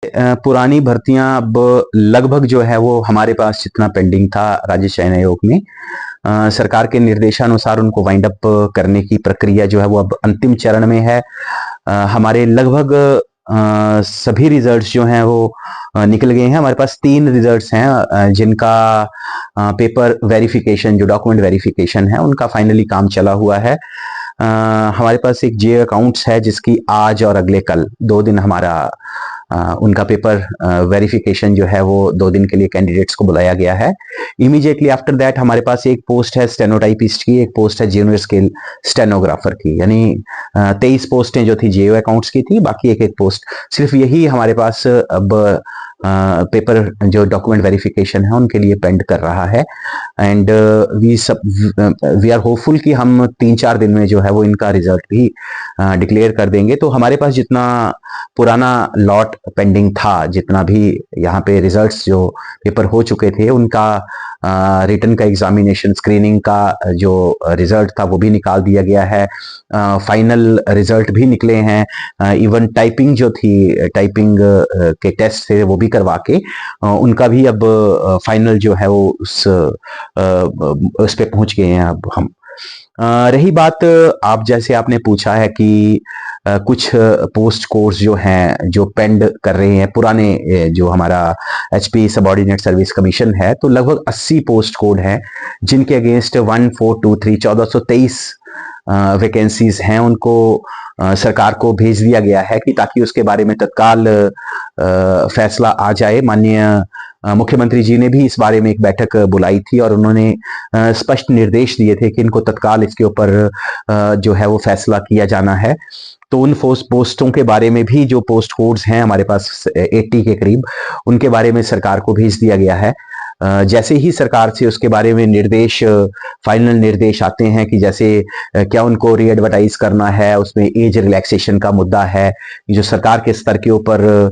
पुरानी भर्तियां अब लगभग जो है वो हमारे पास जितना पेंडिंग था राज्य चयन आयोग में, सरकार के निर्देशानुसार उनको वाइंड अप करने की प्रक्रिया जो है वो अब अंतिम चरण में है। हमारे लगभग सभी रिजल्ट्स जो हैं वो निकल गए हैं। हमारे पास 3 रिजल्ट्स हैं जिनका पेपर वेरिफिकेशन, जो डॉक्यूमेंट वेरिफिकेशन है, उनका फाइनली काम चला हुआ है। हमारे पास एक जे अकाउंट्स है जिसकी आज और अगले कल 2 दिन हमारा उनका पेपर वेरिफिकेशन जो है वो 2 दिन के लिए कैंडिडेट्स को बुलाया गया है। इमीडिएटली आफ्टर दैट हमारे पास एक पोस्ट है स्टेनोटाइपिस्ट की, एक पोस्ट है जूनियर स्केल स्टेनोग्राफर की, यानी 23 पोस्टें जो थी जेओ अकाउंट्स की थी, बाकी एक एक पोस्ट, सिर्फ यही हमारे पास अब पेपर जो डॉक्यूमेंट वेरिफिकेशन है उनके लिए पेंड कर रहा है। एंड वी आर होपफुल कि हम 3-4 दिन में जो है वो इनका रिजल्ट भी डिक्लेयर कर देंगे। तो हमारे पास जितना पुराना लॉट पेंडिंग था, जितना भी यहाँ पे रिजल्ट्स जो पेपर हो चुके थे, उनका रिटन का एग्जामिनेशन स्क्रीनिंग का जो रिजल्ट था वो भी निकाल दिया गया है। फाइनल रिजल्ट भी निकले हैं। इवन टाइपिंग जो थी, टाइपिंग के टेस्ट थे वो भी करवा के उनका भी अब फाइनल जो है वो उस पे पहुंच गए हैं अब हम। रही बात, आप जैसे आपने पूछा है कि कुछ पोस्ट कोर्स जो हैं जो पेंड कर रहे हैं पुराने, जो हमारा एचपी सबऑर्डिनेट सर्विस कमीशन है, तो लगभग 80 पोस्ट कोड हैं जिनके अगेंस्ट 1423 1423 वैकेंसीज हैं, उनको सरकार को भेज दिया गया है कि ताकि उसके बारे में तत्काल फैसला आ जाए। माननीय मुख्यमंत्री जी ने भी इस बारे में एक बैठक बुलाई थी और उन्होंने स्पष्ट निर्देश दिए थे कि इनको तत्काल इसके ऊपर जो है वो फैसला किया जाना है। तो उन पोस्टों के बारे में भी, जो पोस्ट कोड्स हैं हमारे पास 80 के करीब, उनके बारे में सरकार को भेज दिया गया है। जैसे ही सरकार से उसके बारे में निर्देश, फाइनल निर्देश आते हैं कि जैसे क्या उनको री एडवर्टाइज करना है, उसमें एज रिलैक्सेशन का मुद्दा है, जो सरकार के स्तर के ऊपर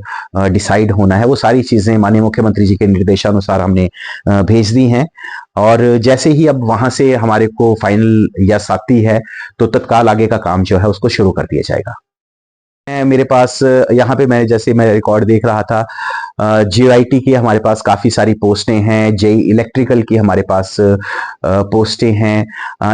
डिसाइड होना है, वो सारी चीजें माननीय मुख्यमंत्री जी के निर्देशानुसार हमने भेज दी हैं। और जैसे ही अब वहां से हमारे को फाइनल यस आती है तो तत्काल आगे का काम जो है उसको शुरू कर दिया जाएगा। मेरे पास यहाँ पे मैं जैसे मैं रिकॉर्ड देख रहा था, जीआईटी की हमारे पास काफी सारी पोस्टें हैं, जेई इलेक्ट्रिकल की हमारे पास पोस्टें हैं,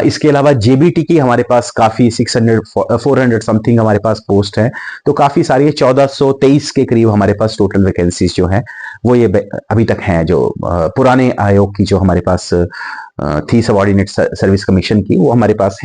इसके अलावा जेबीटी की हमारे पास काफी 400 समथिंग हमारे पास पोस्ट है। तो काफी सारी 1423 के करीब हमारे पास टोटल वैकेंसीज जो है वो ये अभी तक हैं, जो पुराने आयोग की जो हमारे पास थी सबऑर्डिनेट सर्विस कमीशन की, वो हमारे पास है।